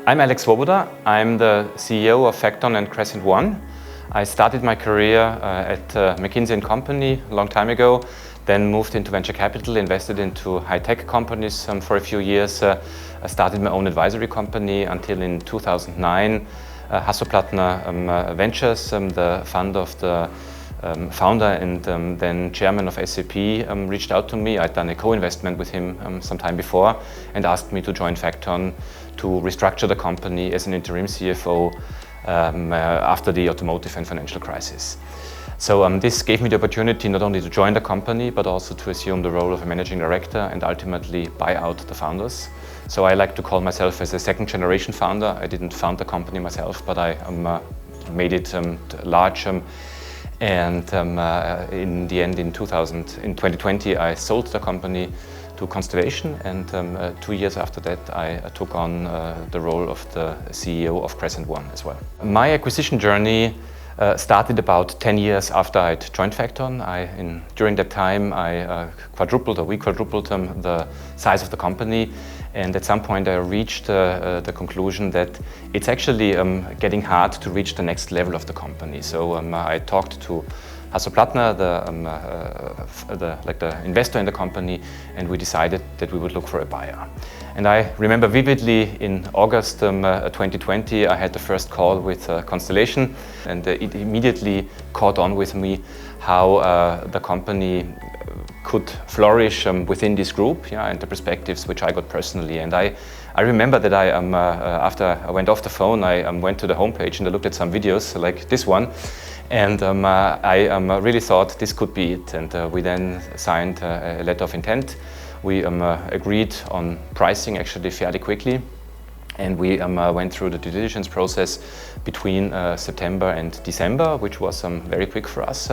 I'm Alex Svoboda. I'm the CEO of Facton and Crescent One. I started my career at McKinsey & Company a long time ago, then moved into venture capital, invested into high-tech companies for a few years. I started my own advisory company until in 2009. Hasso-Plattner Ventures, the fund of the founder and then chairman of SAP, reached out to me. I'd done a co-investment with him some time before and asked me to join Facton to restructure the company as an interim CFO after the automotive and financial crisis. So this gave me the opportunity not only to join the company but also to assume the role of a managing director and ultimately buy out the founders. So I like to call myself as a second generation founder. I didn't found the company myself, but I made it large. And in the end, in 2020, I sold the company to Constellation, and 2 years after that, I took on the role of the CEO of Crescent One as well. My acquisition journey started about 10 years after I'd joined Facton. During that time, we quadrupled the size of the company, and at some point I reached the conclusion that it's actually getting hard to reach the next level of the company. So I talked to Hasso-Plattner, the investor in the company, and we decided that we would look for a buyer. And I remember vividly in August 2020, I had the first call with Constellation, and it immediately caught on with me how the company could flourish within this group, and the perspectives which I got personally. And I remember that after I went off the phone, I went to the homepage and I looked at some videos like this one. And I really thought this could be it. And we then signed a letter of intent. We agreed on pricing actually fairly quickly. And we went through the due diligence process between September and December, which was very quick for us.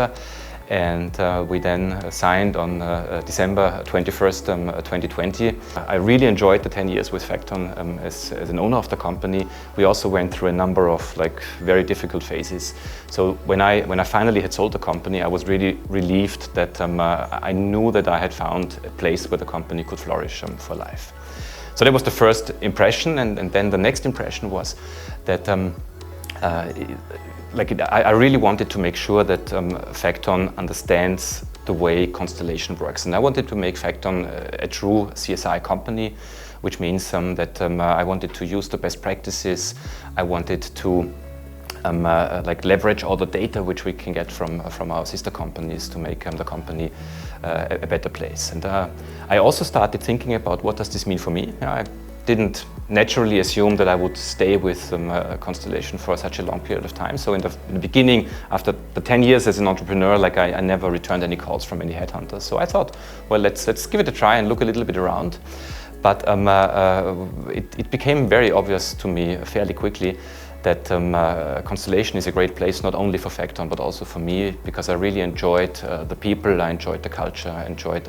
And we then signed on December 21st, 2020. I really enjoyed the 10 years with Facton as an owner of the company. We also went through a number of very difficult phases. So when I finally had sold the company, I was really relieved that I knew that I had found a place where the company could flourish for life. So that was the first impression, and then the next impression was that I really wanted to make sure that Facton understands the way Constellation works. And I wanted to make Facton a true CSI company, which means that I wanted to use the best practices. I wanted to leverage all the data which we can get from our sister companies to make the company a better place. And I also started thinking about what does this mean for me. I didn't naturally assume that I would stay with Constellation for such a long period of time. So in the beginning, after the 10 years as an entrepreneur, I never returned any calls from any headhunters. So I thought, well, let's give it a try and look a little bit around. But it became very obvious to me fairly quickly that Constellation is a great place not only for Facton but also for me, because I really enjoyed the people, I enjoyed the culture, I enjoyed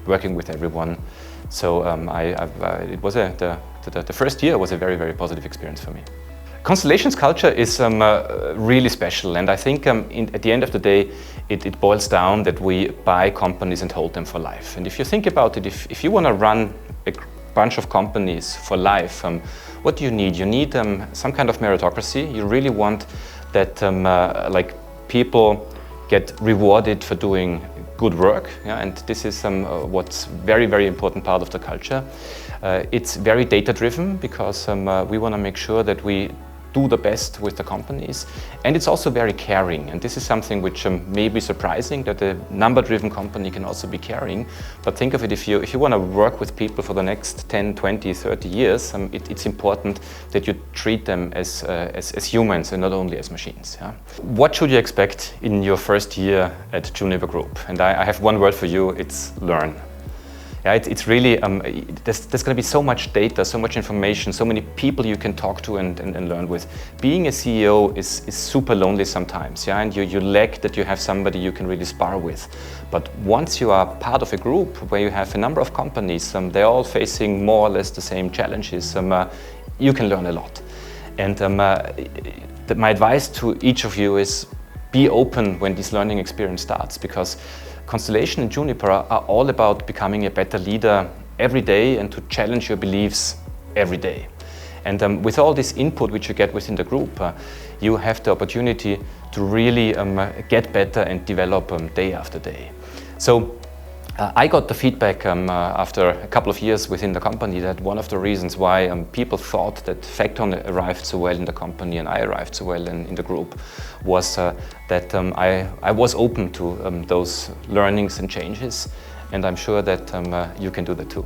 working with everyone. So the first year was a very, very positive experience for me. Constellation's culture is really special, and I think at the end of the day it boils down that we buy companies and hold them for life. And if you think about it, if you want to run a bunch of companies for life, what do you need? You need some kind of meritocracy. You really want that people get rewarded for doing good work, and this is what's very, very important part of the culture. It's very data-driven because we want to make sure that we do the best with the companies, and it's also very caring. And this is something which may be surprising, that a number-driven company can also be caring. But think of it, if you want to work with people for the next 10, 20, 30 years, it's important that you treat them as humans and not only as machines. Yeah? What should you expect in your first year at Juniper Group? And I have one word for you, it's learn. Yeah, it's really, there's going to be so much data, so much information, so many people you can talk to and learn with. Being a CEO is super lonely sometimes, yeah, and you lack that you have somebody you can really spar with. But once you are part of a group where you have a number of companies, they're all facing more or less the same challenges, you can learn a lot. And my advice to each of you is be open when this learning experience starts, because Constellation and Juniper are all about becoming a better leader every day and to challenge your beliefs every day. And with all this input which you get within the group, you have the opportunity to really get better and develop day after day. So I got the feedback after a couple of years within the company that one of the reasons why people thought that Facton arrived so well in the company and I arrived so well in the group was that I was open to those learnings and changes, and I'm sure that you can do that too.